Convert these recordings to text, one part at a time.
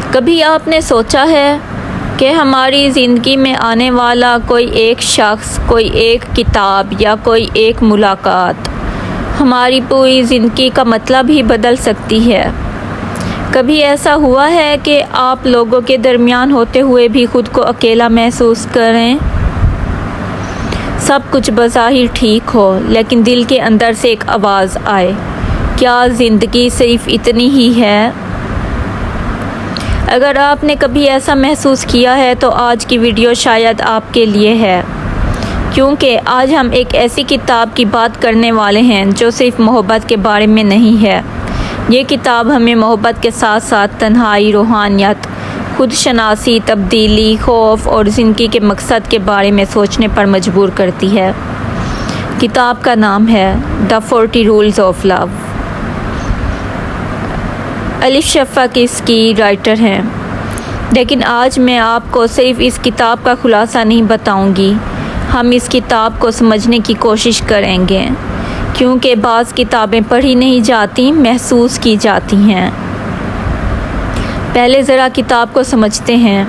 कभी आपने सोचा है कि हमारी ज़िंदगी में आने वाला कोई एक शख्स, कोई एक किताब या कोई एक मुलाकात हमारी पूरी ज़िंदगी का मतलब ही बदल सकती है। कभी ऐसा हुआ है कि आप लोगों के दरमियान होते हुए भी खुद को अकेला महसूस करें? सब कुछ बज़ाहिर ठीक हो, लेकिन दिल के अंदर से एक आवाज़ आए, क्या ज़िंदगी सिर्फ इतनी ही है? अगर आपने कभी ऐसा महसूस किया है तो आज की वीडियो शायद आपके लिए है, क्योंकि आज हम एक ऐसी किताब की बात करने वाले हैं जो सिर्फ मोहब्बत के बारे में नहीं है। ये किताब हमें मोहब्बत के साथ साथ तन्हाई, रूहानियत, खुद शनासी, तब्दीली, खौफ और ज़िंदगी के मकसद के बारे में सोचने पर मजबूर करती है। किताब का नाम है द 40 रूल्स ऑफ लव। अलिफ शफ़क़ इसकी राइटर हैं। लेकिन आज मैं आपको सिर्फ इस किताब का खुलासा नहीं बताऊंगी, हम इस किताब को समझने की कोशिश करेंगे, क्योंकि बाज़ किताबें पढ़ी नहीं जाती, महसूस की जाती हैं। पहले ज़रा किताब को समझते हैं।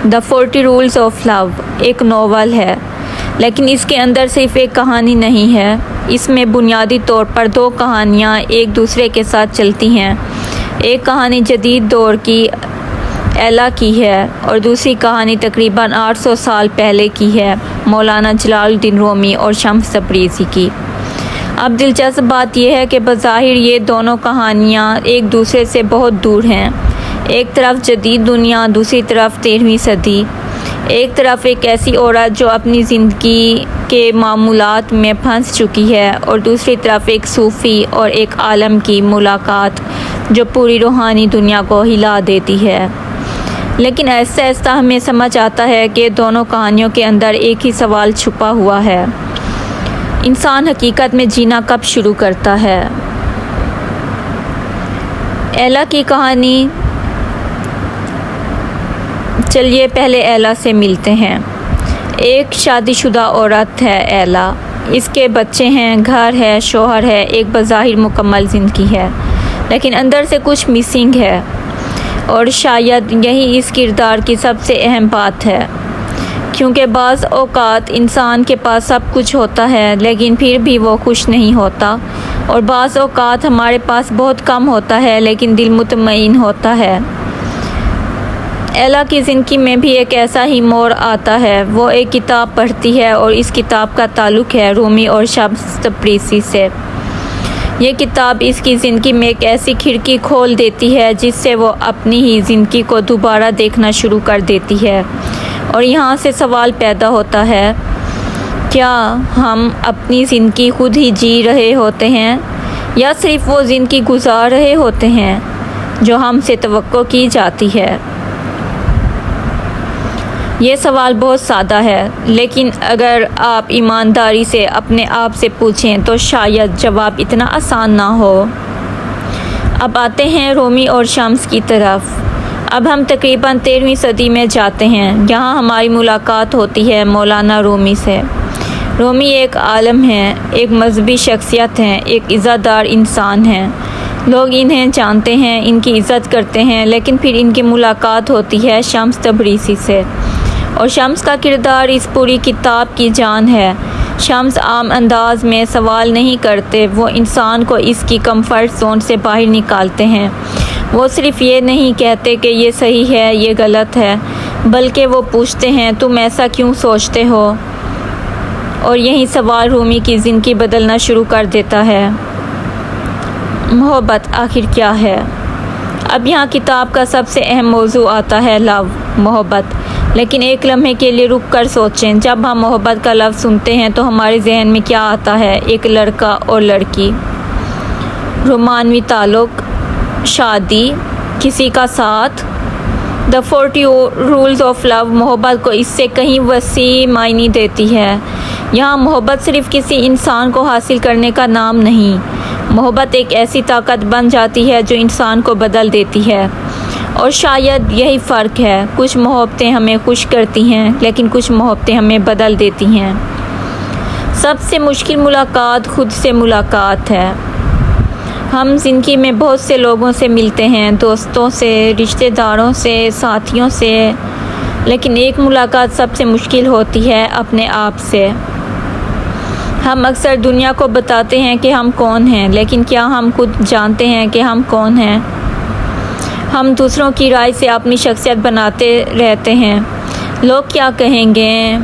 द 40 रूल्स ऑफ लव एक नोवेल है, लेकिन इसके अंदर सिर्फ एक कहानी नहीं है। इसमें बुनियादी तौर पर दो कहानियाँ एक दूसरे के साथ चलती हैं। एक कहानी जदीद दौर की एला की है और दूसरी कहानी तकरीबन 800 साल पहले की है, मौलाना जलालुद्दीन रूमी और शम्स तबरीज़ी की। अब दिलचस्प बात यह है कि बज़ाहिर ये दोनों कहानियाँ एक दूसरे से बहुत दूर हैं। एक तरफ जदीद दुनिया, दूसरी तरफ 13वीं सदी। एक तरफ एक ऐसी औरत जो अपनी ज़िंदगी के मामूलात में फंस चुकी है, और दूसरी तरफ एक सूफ़ी और एक आलम की मुलाकात जो पूरी रूहानी दुनिया को हिला देती है। लेकिन ऐसा ऐसा हमें समझ आता है कि दोनों कहानियों के अंदर एक ही सवाल छुपा हुआ है, इंसान हकीकत में जीना कब शुरू करता है? एला की कहानी, चलिए पहले एला से मिलते हैं। एक शादीशुदा औरत है एला, इसके बच्चे हैं, घर है, शौहर है, एक बज़ाहिर मुकम्मल ज़िंदगी है, लेकिन अंदर से कुछ मिसिंग है। और शायद यही इस किरदार की सबसे अहम बात है, क्योंकि बाज़ औक़ात इंसान के पास सब कुछ होता है लेकिन फिर भी वो खुश नहीं होता, और बाज़ औक़ात हमारे पास बहुत कम होता है लेकिन दिल मुतमईन होता है। एला की ज़िंदगी में भी एक ऐसा ही मोड़ आता है। वो एक किताब पढ़ती है और इस किताब का ताल्लुक़ है रूमी और शम्स तबरीज़ी से। ये किताब इसकी ज़िंदगी में एक ऐसी खिड़की खोल देती है जिससे वो अपनी ही ज़िंदगी को दोबारा देखना शुरू कर देती है। और यहाँ से सवाल पैदा होता है, क्या हम अपनी ज़िंदगी खुद ही जी रहे होते हैं या सिर्फ वो ज़िंदगी गुजार रहे होते हैं जो हमसे तवक्को की जाती है? ये सवाल बहुत सादा है, लेकिन अगर आप ईमानदारी से अपने आप से पूछें तो शायद जवाब इतना आसान ना हो। अब आते हैं रूमी और शम्स की तरफ। अब हम तकरीबन 13वीं सदी में जाते हैं। यहाँ हमारी मुलाकात होती है मौलाना रूमी से। रूमी एक आलम हैं, एक मजहबी शख्सियत हैं, एक इज़्ज़तदार इंसान हैं। लोग इन्हें जानते हैं, इनकी इज़्ज़त करते हैं, लेकिन फिर इनकी मुलाकात होती है शम्स तबरीज़ी से, और शम्स का किरदार इस पूरी किताब की जान है। शम्स आम अंदाज में सवाल नहीं करते, वो इंसान को इसकी कंफर्ट जोन से बाहर निकालते हैं। वो सिर्फ़ ये नहीं कहते कि ये सही है, ये गलत है, बल्कि वो पूछते हैं, तुम ऐसा क्यों सोचते हो? और यही सवाल रूमी की ज़िंदगी बदलना शुरू कर देता है। मोहब्बत आखिर क्या है? अब यहाँ किताब का सबसे अहम मौजू आता है लव, मोहब्बत। लेकिन एक लम्हे के लिए रुक कर सोचें, जब हम मोहब्बत का लफ्ज़ सुनते हैं तो हमारे जहन में क्या आता है? एक लड़का और लड़की, रोमानवी ताल्लुक़, शादी, किसी का साथ। द 40 रूल्स ऑफ लव मोहब्बत को इससे कहीं वसी मायने देती है। यहाँ मोहब्बत सिर्फ़ किसी इंसान को हासिल करने का नाम नहीं, मोहब्बत एक ऐसी ताकत बन जाती है जो इंसान को बदल देती है। और शायद यही फ़र्क है, कुछ मोहब्बतें हमें खुश करती हैं लेकिन कुछ मोहब्बतें हमें बदल देती हैं। सबसे मुश्किल मुलाकात खुद से मुलाकात है। हम ज़िंदगी में बहुत से लोगों से मिलते हैं, दोस्तों से, रिश्तेदारों से, साथियों से, लेकिन एक मुलाकात सबसे मुश्किल होती है अपने आप से। हम अक्सर दुनिया को बताते हैं कि हम कौन हैं, लेकिन क्या हम खुद जानते हैं कि हम कौन हैं? हम दूसरों की राय से अपनी शख्सियत बनाते रहते हैं। लोग क्या कहेंगे,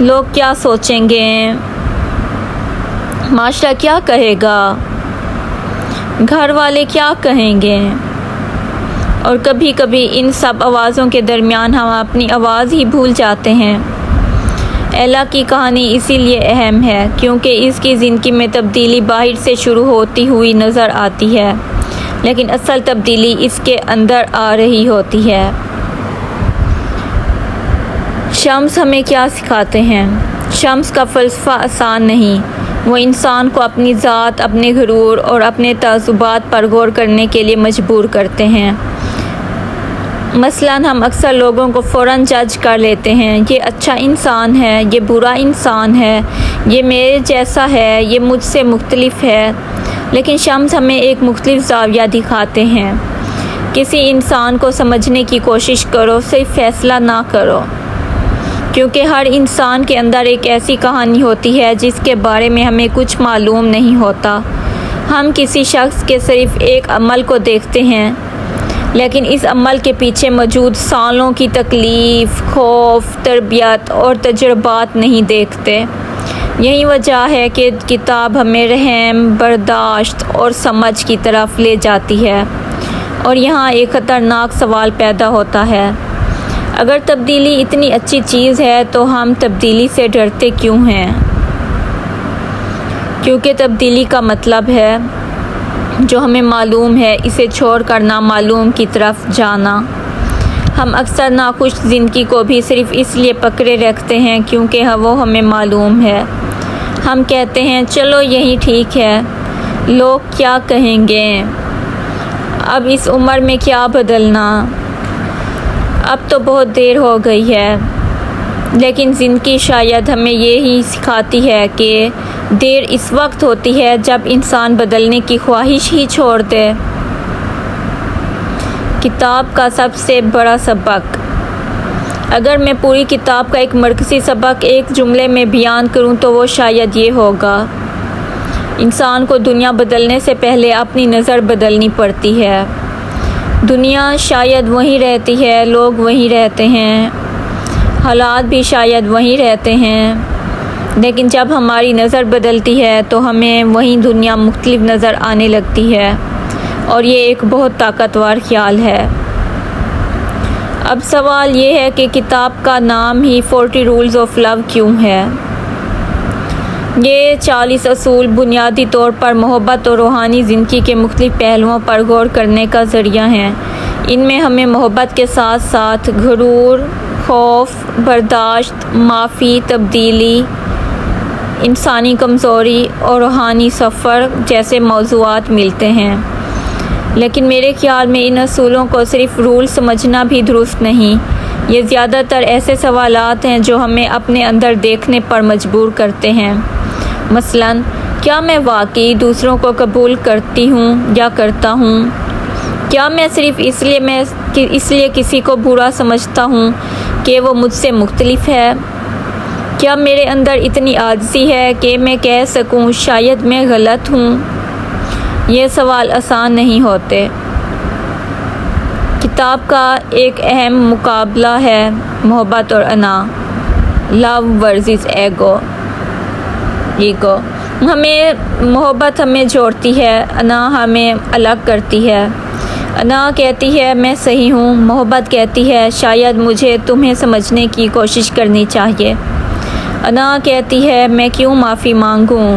लोग क्या सोचेंगे, माशरा क्या कहेगा, घर वाले क्या कहेंगे। और कभी कभी इन सब आवाज़ों के दरमियान हम अपनी आवाज़ ही भूल जाते हैं। एला की कहानी इसीलिए अहम है क्योंकि इसकी ज़िंदगी में तब्दीली बाहर से शुरू होती हुई नज़र आती है, लेकिन असल तब्दीली इसके अंदर आ रही होती है। शम्स हमें क्या सिखाते हैं? शम्स का फ़लसफ़ा आसान नहीं। वो इंसान को अपनी ज़ात, अपने गुरूर और अपने तजुर्बात पर गौर करने के लिए मजबूर करते हैं। मसलन हम अक्सर लोगों को फ़ौरन जज कर लेते हैं, ये अच्छा इंसान है, ये बुरा इंसान है, ये मेरे जैसा है, ये मुझसे मुख्तलिफ है। लेकिन शम्स हमें एक मुख्तलिफ ज़ाविया दिखाते हैं। किसी इंसान को समझने की कोशिश करो, सिर्फ फ़ैसला ना करो, क्योंकि हर इंसान के अंदर एक ऐसी कहानी होती है जिसके बारे में हमें कुछ मालूम नहीं होता। हम किसी शख्स के सिर्फ एक अमल को देखते हैं, लेकिन इस अमल के पीछे मौजूद सालों की तकलीफ़, खौफ, तरबियत और तजुर्बात नहीं देखते। यही वजह है कि किताब हमें रहम, बर्दाश्त और समझ की तरफ ले जाती है। और यहाँ एक ख़तरनाक सवाल पैदा होता है, अगर तब्दीली इतनी अच्छी चीज़ है तो हम तब्दीली से डरते क्यों हैं? क्योंकि तब्दीली का मतलब है जो हमें मालूम है इसे छोड़ कर नामालूम की तरफ जाना। हम अक्सर नाखुश ज़िंदगी को भी सिर्फ़ इसलिए पकड़े रखते हैं क्योंकि वो हमें मालूम है। हम कहते हैं चलो यही ठीक है, लोग क्या कहेंगे, अब इस उम्र में क्या बदलना, अब तो बहुत देर हो गई है। लेकिन ज़िंदगी शायद हमें ये ही सिखाती है कि देर इस वक्त होती है जब इंसान बदलने की ख्वाहिश ही छोड़ दे। किताब का सबसे बड़ा सबक, अगर मैं पूरी किताब का एक मरकज़ी सबक एक जुमले में बयान करूं तो वो शायद ये होगा, इंसान को दुनिया बदलने से पहले अपनी नज़र बदलनी पड़ती है। दुनिया शायद वहीं रहती है, लोग वहीं रहते हैं, हालात भी शायद वहीं रहते हैं, लेकिन जब हमारी नज़र बदलती है तो हमें वहीं दुनिया मुख्तलिफ नज़र आने लगती है, और ये एक बहुत ताकतवर ख्याल है। अब सवाल ये है कि किताब का नाम ही 40 रूल्स ऑफ लव क्यों है? ये 40 असूल बुनियादी तौर पर मोहब्बत और रूहानी ज़िंदगी के मुख्तलिफ पहलुओं पर गौर करने का ज़रिया हैं। इनमें हमें मोहब्बत के साथ साथ गुरूर, खौफ, बर्दाश्त, माफ़ी, तब्दीली, इंसानी कमज़ोरी और रूहानी सफ़र जैसे मौज़ूआत मिलते हैं। लेकिन मेरे ख़्याल में इन असूलों को सिर्फ़ रूल समझना भी दुरुस्त नहीं। ये ज़्यादातर ऐसे सवालात हैं जो हमें अपने अंदर देखने पर मजबूर करते हैं। मसलन, क्या मैं वाकई दूसरों को कबूल करती हूँ या करता हूँ? क्या मैं सिर्फ़ इसलिए किसी को बुरा समझता हूँ कि वो मुझसे मुख्तलिफ है? क्या मेरे अंदर इतनी आजिज़ी है कि मैं कह सकूँ शायद मैं गलत हूँ? ये सवाल आसान नहीं होते। किताब का एक अहम मुकाबला है मोहब्बत और अना, लव वर्सेस ईगो। मोहब्बत हमें जोड़ती है, अना हमें अलग करती है। अना कहती है मैं सही हूँ, मोहब्बत कहती है शायद मुझे तुम्हें समझने की कोशिश करनी चाहिए। अना कहती है मैं क्यों माफ़ी मांगूँ,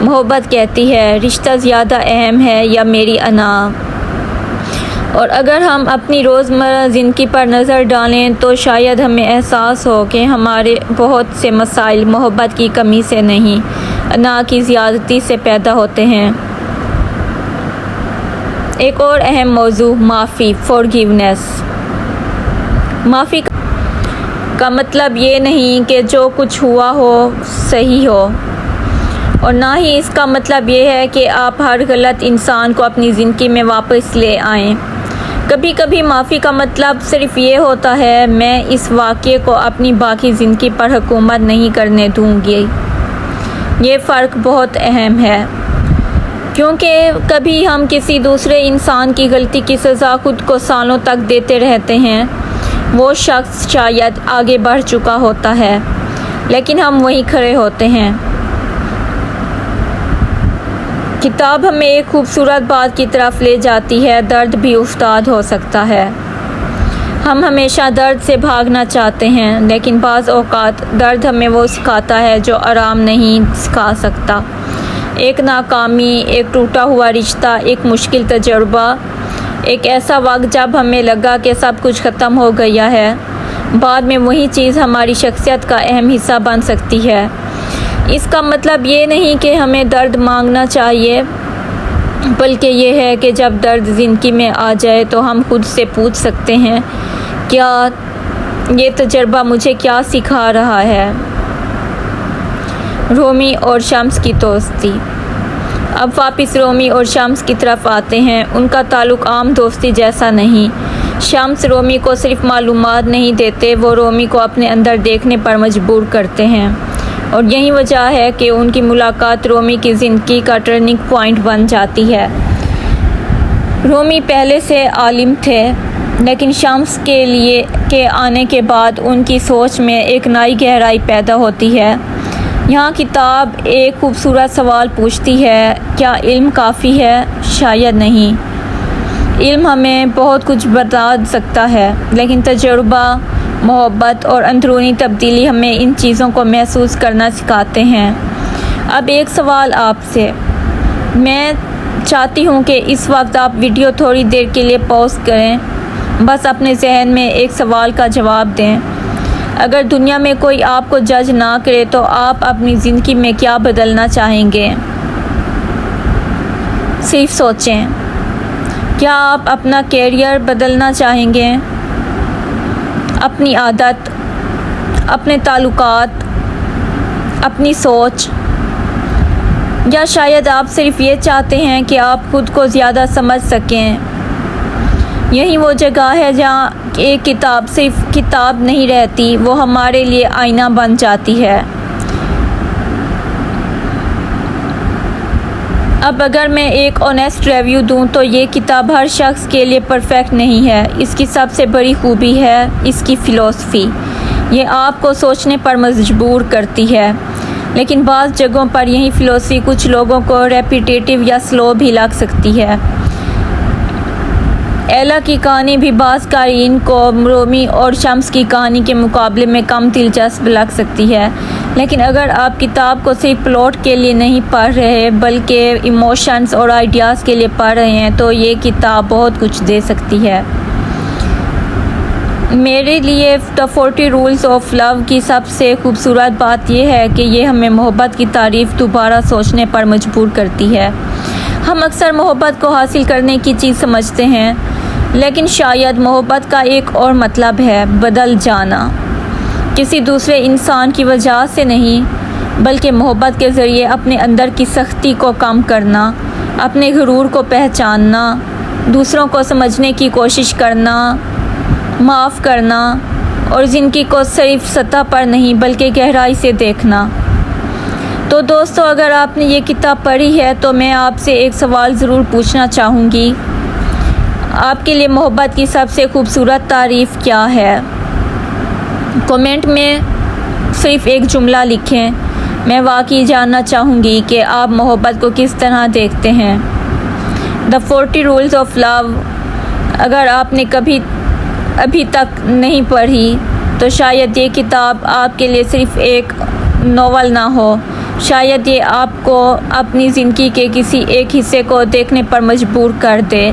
मोहब्बत कहती है रिश्ता ज़्यादा अहम है या मेरी अना। और अगर हम अपनी रोज़मर्रा ज़िंदगी पर नज़र डालें तो शायद हमें एहसास हो कि हमारे बहुत से मसाइल मोहब्बत की कमी से नहीं, अना की ज़्यादती से पैदा होते हैं। एक और अहम मौजू माफ़ी, फॉरगिवनेस। माफ़ी का मतलब ये नहीं कि जो कुछ हुआ हो सही हो। और ना ही इसका मतलब ये है कि आप हर गलत इंसान को अपनी ज़िंदगी में वापस ले आएं। कभी कभी माफ़ी का मतलब सिर्फ ये होता है, मैं इस वाक़ये को अपनी बाकी ज़िंदगी पर हुकूमत नहीं करने दूँगी। ये फ़र्क बहुत अहम है, क्योंकि कभी हम किसी दूसरे इंसान की गलती की सज़ा खुद को सालों तक देते रहते हैं। वो शख्स शायद आगे बढ़ चुका होता है, लेकिन हम वहीं खड़े होते हैं। किताब हमें एक खूबसूरत बात की तरफ ले जाती है, दर्द भी उस्ताद हो सकता है। हम हमेशा दर्द से भागना चाहते हैं, लेकिन बाज़ औक़ात दर्द हमें वो सिखाता है जो आराम नहीं सिखा सकता। एक नाकामी, एक टूटा हुआ रिश्ता, एक मुश्किल तजुर्बा, एक ऐसा वक्त जब हमें लगा कि सब कुछ ख़त्म हो गया है, बाद में वही चीज़ हमारी शख्सियत का अहम हिस्सा बन सकती है। इसका मतलब ये नहीं कि हमें दर्द मांगना चाहिए, बल्कि ये है कि जब दर्द ज़िंदगी में आ जाए तो हम खुद से पूछ सकते हैं, क्या ये तजुर्बा मुझे क्या सिखा रहा है। रोमी और शम्स की दोस्ती। अब वापस रोमी और शम्स की तरफ आते हैं। उनका ताल्लुक़ आम दोस्ती जैसा नहीं। शम्स रोमी को सिर्फ मालूमात नहीं देते, वो रोमी को अपने अंदर देखने पर मजबूर करते हैं, और यही वजह है कि उनकी मुलाकात रोमी की ज़िंदगी का टर्निंग पॉइंट बन जाती है। रोमी पहले से आलिम थे, लेकिन शम्स के आने के बाद उनकी सोच में एक नई गहराई पैदा होती है। यहाँ किताब एक खूबसूरत सवाल पूछती है, क्या इल्म काफ़ी है? शायद नहीं। इल्म हमें बहुत कुछ बता सकता है, लेकिन तजुर्बा, मोहब्बत और अंदरूनी तब्दीली हमें इन चीज़ों को महसूस करना सिखाते हैं। अब एक सवाल आपसे, मैं चाहती हूँ कि इस वक्त आप वीडियो थोड़ी देर के लिए पॉज करें, बस अपने जहन में एक सवाल का जवाब दें। अगर दुनिया में कोई आपको जज ना करे तो आप अपनी ज़िंदगी में क्या बदलना चाहेंगे? सिर्फ सोचें। क्या आप अपना कैरियर बदलना चाहेंगे? अपनी आदत, अपने ताल्लुकात, अपनी सोच, या शायद आप सिर्फ ये चाहते हैं कि आप खुद को ज़्यादा समझ सकें? यही वो जगह है जहाँ एक किताब सिर्फ किताब नहीं रहती, वो हमारे लिए आईना बन जाती है। अब अगर मैं एक ऑनेस्ट रिव्यू दूं तो ये किताब हर शख्स के लिए परफेक्ट नहीं है। इसकी सबसे बड़ी खूबी है इसकी फ़िलॉसफ़ी। ये आपको सोचने पर मजबूर करती है, लेकिन बाज़ जगहों पर यही फ़िलॉसफ़ी कुछ लोगों को रेपिटेटिव या स्लो भी लग सकती है। एला की कहानी भी बाज़ क़ारीन को रोमी और शम्स की कहानी के मुकाबले में कम दिलचस्प लग सकती है, लेकिन अगर आप किताब को सिर्फ प्लॉट के लिए नहीं पढ़ रहे बल्कि इमोशंस और आइडियाज़ के लिए पढ़ रहे हैं तो ये किताब बहुत कुछ दे सकती है। मेरे लिए द 40 रूल्स ऑफ लव की सबसे खूबसूरत बात यह है कि ये हमें मोहब्बत की तारीफ़ दोबारा सोचने पर मजबूर करती है। हम अक्सर मोहब्बत को हासिल करने की चीज़ समझते हैं, लेकिन शायद मोहब्बत का एक और मतलब है बदल जाना। किसी दूसरे इंसान की वजह से नहीं, बल्कि मोहब्बत के ज़रिए अपने अंदर की सख्ती को कम करना, अपने गुरूर को पहचानना, दूसरों को समझने की कोशिश करना, माफ़ करना, और ज़िंदगी को सिर्फ सतह पर नहीं बल्कि गहराई से देखना। तो दोस्तों, अगर आपने ये किताब पढ़ी है तो मैं आपसे एक सवाल ज़रूर पूछना चाहूँगी। आपके लिए मोहब्बत की सबसे खूबसूरत तारीफ़ क्या है? कमेंट में सिर्फ एक जुमला लिखें। मैं वाकई जानना चाहूँगी कि आप मोहब्बत को किस तरह देखते हैं। द 40 रूल्स ऑफ लव अगर आपने कभी अभी तक नहीं पढ़ी तो शायद ये किताब आपके लिए सिर्फ एक नॉवल ना हो, शायद ये आपको अपनी ज़िंदगी के किसी एक हिस्से को देखने पर मजबूर कर दे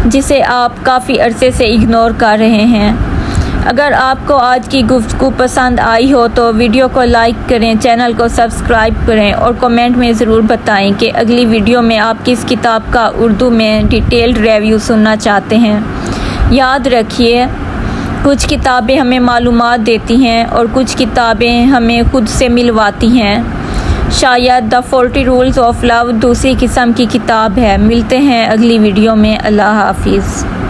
जिसे आप काफ़ी अरसे से इग्नोर कर रहे हैं। अगर आपको आज की गुफ्तगू पसंद आई हो तो वीडियो को लाइक करें, चैनल को सब्सक्राइब करें और कमेंट में ज़रूर बताएं कि अगली वीडियो में आप किस किताब का उर्दू में डिटेल्ड रिव्यू सुनना चाहते हैं। याद रखिए, कुछ किताबें हमें मालूमात देती हैं और कुछ किताबें हमें खुद से मिलवाती हैं। शायद द 40 रूल्स ऑफ लव दूसरी किस्म की किताब है। मिलते हैं अगली वीडियो में। अल्लाह हाफिज़।